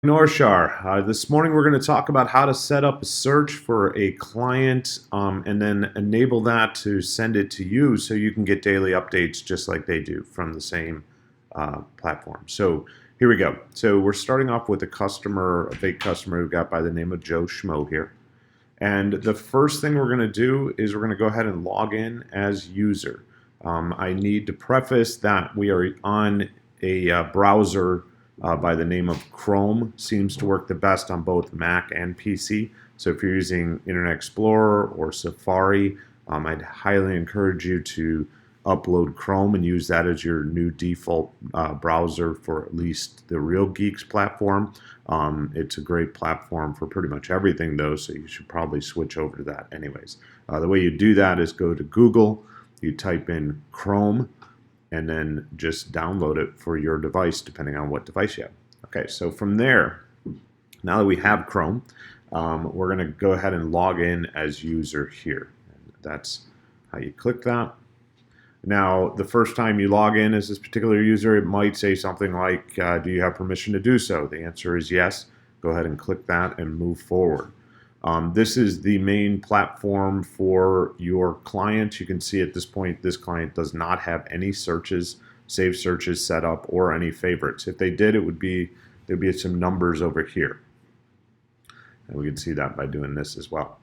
Norshar. This morning we're going to talk about how to set up a search for a client and then enable that to send it to you so you can get daily updates just like they do from the same platform. So here we go. So we're starting off with a fake customer who got by the name of Joe Schmo here. And the first thing we're going to do is we're going to go ahead and log in as user. I need to preface that we are on a browser by the name of Chrome. Seems to work the best on both Mac and PC. So if you're using Internet Explorer or Safari, I'd highly encourage you to upload Chrome and use that as your new default browser for at least the Real Geeks platform. It's a great platform for pretty much everything though, so you should probably switch over to that anyways. The way you do that is go to Google, you type in Chrome, and then just download it for your device depending on what device you have. Okay, so from there, now that we have Chrome, we're going to go ahead and log in as user here. And that's how you click that. Now, the first time you log in as this particular user, it might say something like, do you have permission to do so? The answer is yes. Go ahead and click that and move forward. This is the main platform for your client. You can see at this point, this client does not have any searches, saved searches set up, or any favorites. If they did, there'd be some numbers over here. And we can see that by doing this as well.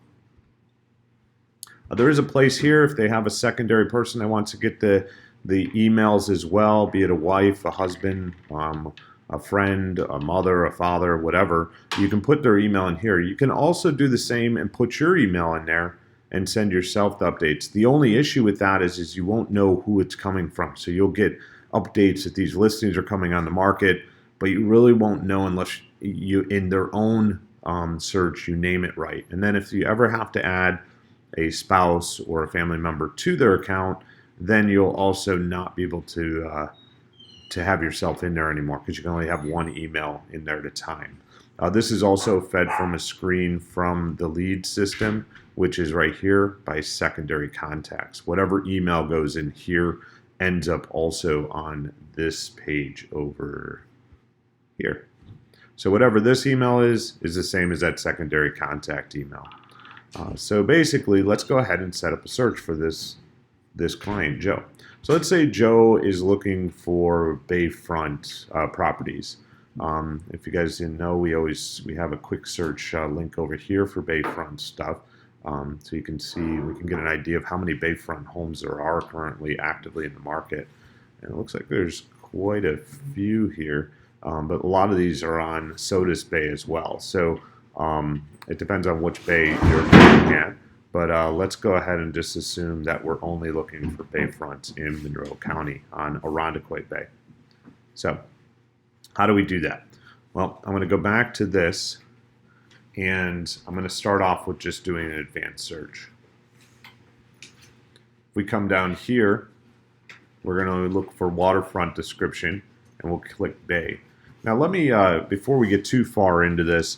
There is a place here if they have a secondary person that wants to get the emails as well, be it a wife, a husband, a friend, a mother, a father, whatever. You can put their email in here. You can also do the same and put your email in there and send yourself the updates. The only issue with that is you won't know who it's coming from. So you'll get updates that these listings are coming on the market, but you really won't know unless you, in their own search, you name it right. And then if you ever have to add a spouse or a family member to their account, then you'll also not be able to have yourself in there anymore because you can only have one email in there at a time. This is also fed from a screen from the lead system, which is right here by secondary contacts. Whatever email goes in here ends up also on this page over here. So whatever this email is the same as that secondary contact email. So basically, let's go ahead and set up a search for this client, Joe. So let's say Joe is looking for Bayfront properties. If you guys didn't know, we have a quick search link over here for Bayfront stuff. So you can see, we can get an idea of how many Bayfront homes there are currently actively in the market. And it looks like there's quite a few here, but a lot of these are on Sodus Bay as well. So it depends on which bay you're looking at, but let's go ahead and just assume that we're only looking for bayfronts in Monroe County on Irondequoit Bay. So how do we do that? Well, I'm going to go back to this, and I'm going to start off with just doing an advanced search. If we come down here, we're going to look for waterfront description, and we'll click bay. Now let me, before we get too far into this,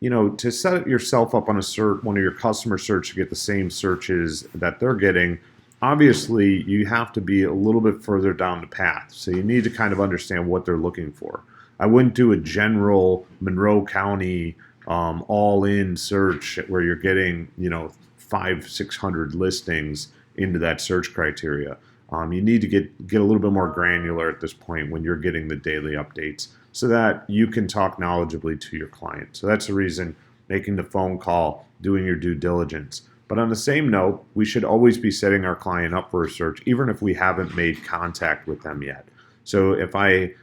to set yourself up on one of your customer search to get the same searches that they're getting, obviously you have to be a little bit further down the path. So you need to kind of understand what they're looking for. I wouldn't do a general Monroe County all-in search where you're getting 500-600 listings into that search criteria. You need to get a little bit more granular at this point when you're getting the daily updates, so that you can talk knowledgeably to your client. So that's the reason making the phone call, doing your due diligence. But on the same note, we should always be setting our client up for a search, even if we haven't made contact with them yet. So if I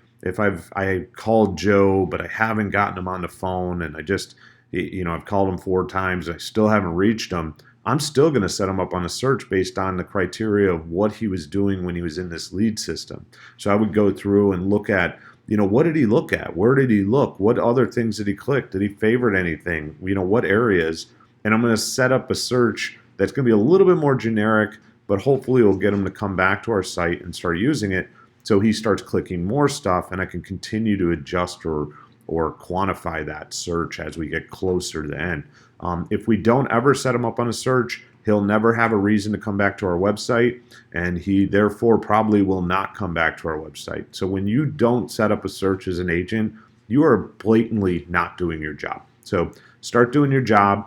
called Joe, but I haven't gotten him on the phone, and I've called him 4 times and I still haven't reached him, I'm still going to set him up on a search based on the criteria of what he was doing when he was in this lead system. So I would go through and look at, what did he look at? Where did he look? What other things did he click? Did he favorite anything? What areas? And I'm going to set up a search that's going to be a little bit more generic, but hopefully it'll get him to come back to our site and start using it. So he starts clicking more stuff, and I can continue to adjust or quantify that search as we get closer to the end. If we don't ever set him up on a search, he'll never have a reason to come back to our website, and he therefore probably will not come back to our website. So when you don't set up a search as an agent, you are blatantly not doing your job. So start doing your job.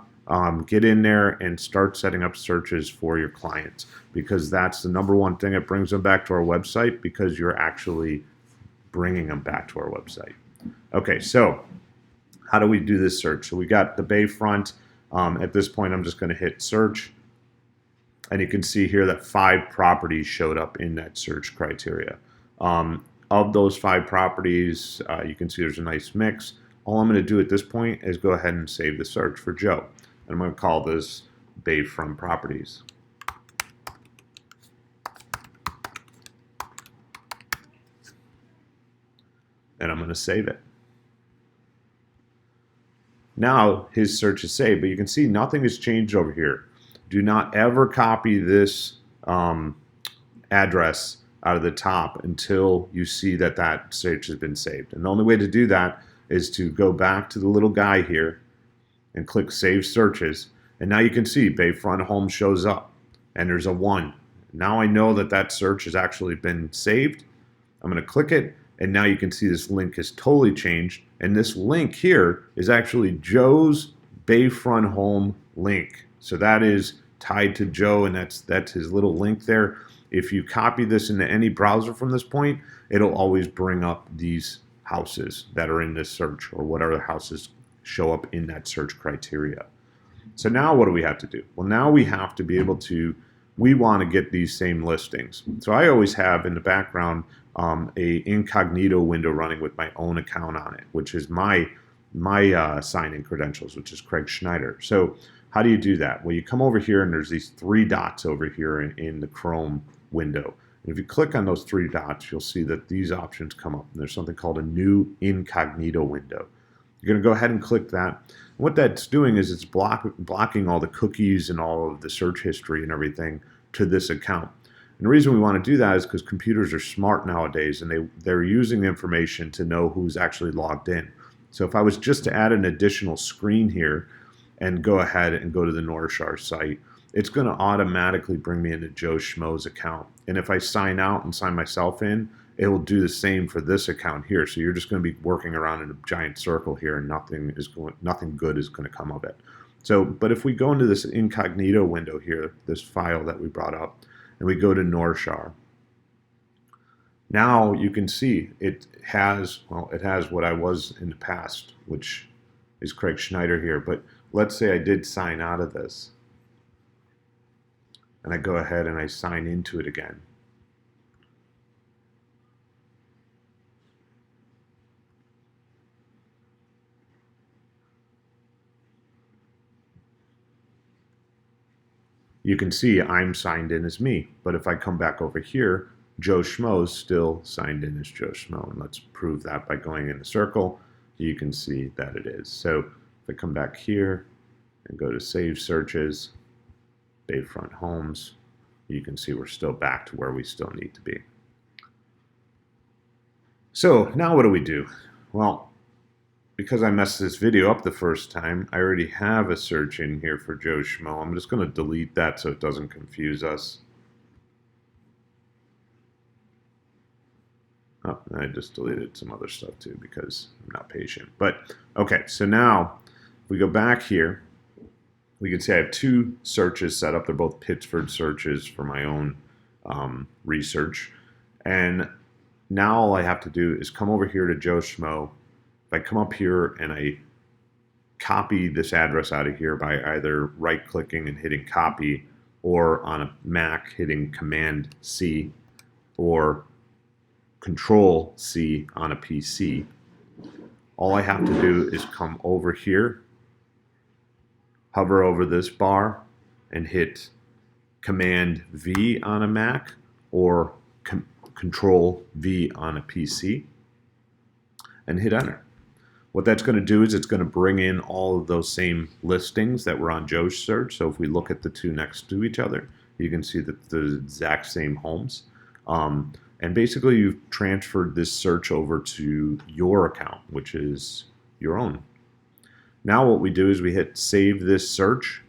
Get in there and start setting up searches for your clients, because that's the number one thing that brings them back to our website, because you're actually bringing them back to our website. Okay, so how do we do this search? So we got the Bayfront. At this point, I'm just going to hit search. And you can see here that 5 properties showed up in that search criteria. Of those 5 properties, you can see there's a nice mix. All I'm going to do at this point is go ahead and save the search for Joe. And I'm going to call this Bayfront Properties. And I'm going to save it. Now his search is saved, but you can see nothing has changed over here. Do not ever copy this address out of the top until you see that that search has been saved. And the only way to do that is to go back to the little guy here and click Save Searches. And now you can see Bayfront Home shows up and there's a 1. Now I know that that search has actually been saved. I'm going to click it, and now you can see this link has totally changed. And this link here is actually Joe's Bayfront Home link. So that is tied to Joe, and that's his little link there. If you copy this into any browser from this point, it'll always bring up these houses that are in this search, or whatever houses show up in that search criteria. So now what do we have to do? Well, now we have to be able to, we want to get these same listings. So I always have in the background a incognito window running with my own account on it, which is my sign-in credentials, which is Craig Schneider. So how do you do that? Well, you come over here and there's these 3 dots over here in the Chrome window. And if you click on those 3 dots, you'll see that these options come up. And there's something called a new incognito window. You're going to go ahead and click that. And what that's doing is it's blocking all the cookies and all of the search history and everything to this account. And the reason we want to do that is because computers are smart nowadays, and they're using information to know who's actually logged in. So if I was just to add an additional screen here and go ahead and go to the NorthStar site, it's going to automatically bring me into Joe Schmo's account. And if I sign out and sign myself in, it will do the same for this account here. So you're just going to be working around in a giant circle here, and nothing good is going to come of it. So, but if we go into this incognito window here, this file that we brought up, and we go to NorthStar, now you can see it has what I was in the past, which is Craig Schneider here. But let's say I did sign out of this, and I go ahead and I sign into it again. You can see I'm signed in as me. But if I come back over here, Joe Schmo's still signed in as Joe Schmo. And let's prove that by going in the circle. You can see that it is. So if I come back here and go to Save Searches, Bayfront Homes, you can see we're still back to where we still need to be. So now what do we do? Well, because I messed this video up the first time, I already have a search in here for Joe Schmo. I'm just going to delete that so it doesn't confuse us. Oh, and I just deleted some other stuff too because I'm not patient. But okay, so now if we go back here, we can see I have 2 searches set up. They're both Pittsford searches for my own research. And now all I have to do is come over here to Joe Schmo. If I come up here and I copy this address out of here by either right-clicking and hitting copy, or on a Mac hitting Command-C, or Control-C on a PC, all I have to do is come over here, hover over this bar, and hit Command-V on a Mac, or Control-V on a PC, and hit enter. What that's going to do is it's going to bring in all of those same listings that were on Joe's search. So if we look at the 2 next to each other, you can see that the exact same homes. And basically you've transferred this search over to your account, which is your own. Now what we do is we hit Save This Search.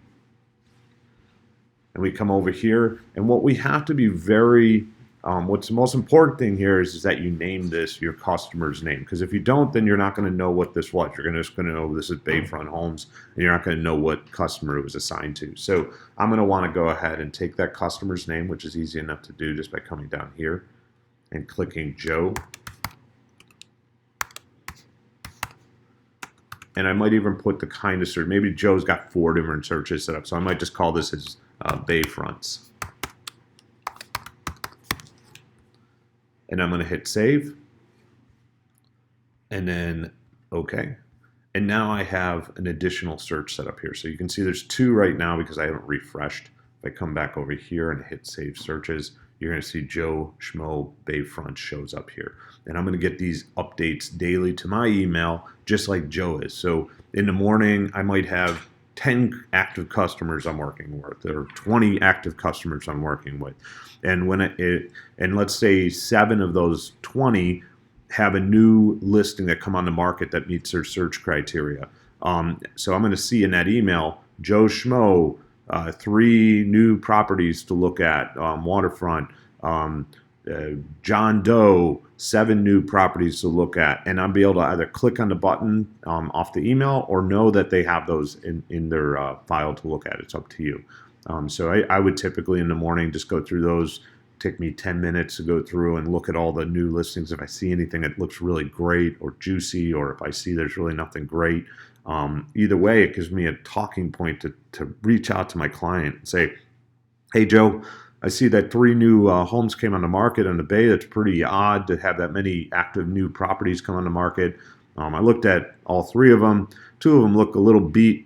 And we come over here. And what we have to be very What's the most important thing here is that you name this your customer's name, because if you don't, then you're not going to know what this was. You're just going to know this is Bayfront Homes, and you're not going to know what customer it was assigned to. So I'm going to want to go ahead and take that customer's name, which is easy enough to do just by coming down here and clicking Joe. And I might even put the kind of search. Maybe Joe's got 4 different searches set up, so I might just call this as Bayfronts. And I'm going to hit save. And then OK. And now I have an additional search set up here. So you can see there's 2 right now because I haven't refreshed. If I come back over here and hit save searches, you're going to see Joe Schmo Bayfront shows up here. And I'm going to get these updates daily to my email, just like Joe is. So in the morning, I might have 10 active customers I'm working with, or 20 active customers I'm working with. And when and let's say 7 of those 20 have a new listing that come on the market that meets their search criteria. So I'm going to see in that email, Joe Schmo, 3 new properties to look at, waterfront, John Doe, 7 new properties to look at, and I'll be able to either click on the button off the email or know that they have those in their file to look at. It's up to you. So I would typically in the morning just go through those. Take me 10 minutes to go through and look at all the new listings. If I see anything that looks really great or juicy, or if I see there's really nothing great, either way, it gives me a talking point to reach out to my client and say, hey, Joe, I see that 3 new homes came on the market in the Bay. That's pretty odd to have that many active new properties come on the market. I looked at all 3 of them. 2 of them look a little beat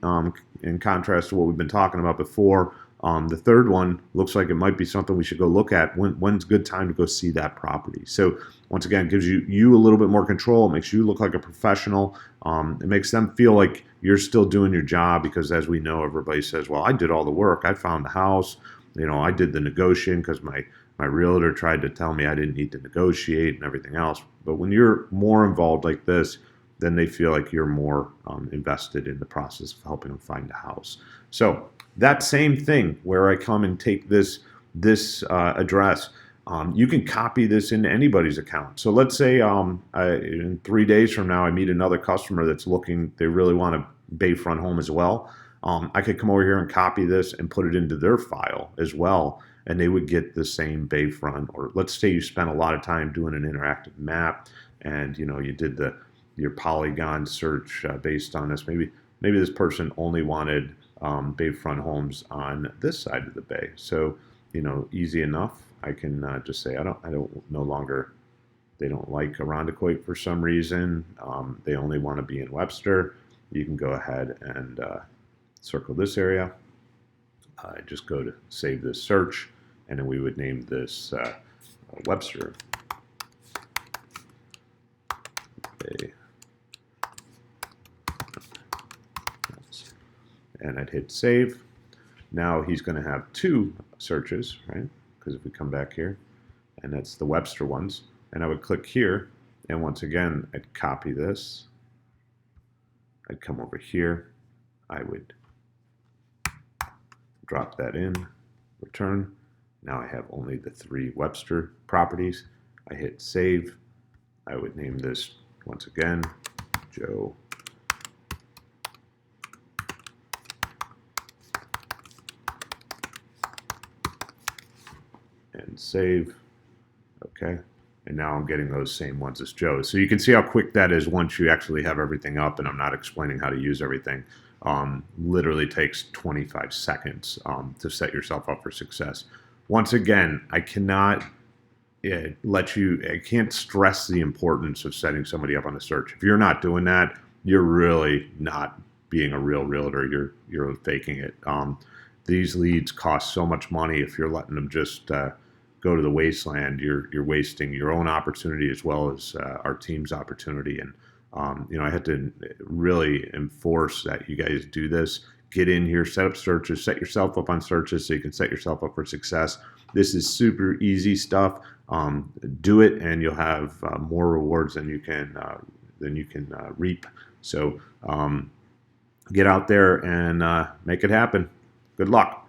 in contrast to what we've been talking about before. The 3rd one looks like it might be something we should go look at. When's a good time to go see that property? So once again, it gives you a little bit more control. It makes you look like a professional. It makes them feel like you're still doing your job, because as we know, everybody says, well, I did all the work. I found the house. I did the negotiating because my realtor tried to tell me I didn't need to negotiate and everything else. But when you're more involved like this, then they feel like you're more invested in the process of helping them find a house. So that same thing where I come and take this address, you can copy this into anybody's account. So let's say in 3 days from now, I meet another customer that's looking, they really want a Bayfront home as well. I could come over here and copy this and put it into their file as well, and they would get the same Bayfront. Or let's say you spent a lot of time doing an interactive map, and you did your polygon search based on this. Maybe this person only wanted Bayfront homes on this side of the bay. So easy enough. I can just say I don't no longer. They don't like Irondequoit for some reason. They only want to be in Webster. You can go ahead and circle this area. Just go to save this search, and then we would name this Webster. Okay. And I'd hit save. Now he's going to have 2 searches, right? Because if we come back here, and that's the Webster ones, and I would click here, and once again, I'd copy this. I'd come over here. I would drop that in, return. Now I have only the 3 Webster properties. I hit save. I would name this, once again, Joe and save. Okay. And now I'm getting those same ones as Joe. So you can see how quick that is once you actually have everything up, and I'm not explaining how to use everything. Literally takes 25 seconds to set yourself up for success. Once again, I cannot I can't stress the importance of setting somebody up on a search. If you're not doing that, you're really not being a real realtor. You're faking it. These leads cost so much money. If you're letting them just go to the wasteland, you're wasting your own opportunity as well as our team's opportunity. And I had to really enforce that you guys do this. Get in here, set up searches, set yourself up on searches so you can set yourself up for success. This is super easy stuff. Do it, and you'll have more rewards than you can reap. So get out there and make it happen. Good luck.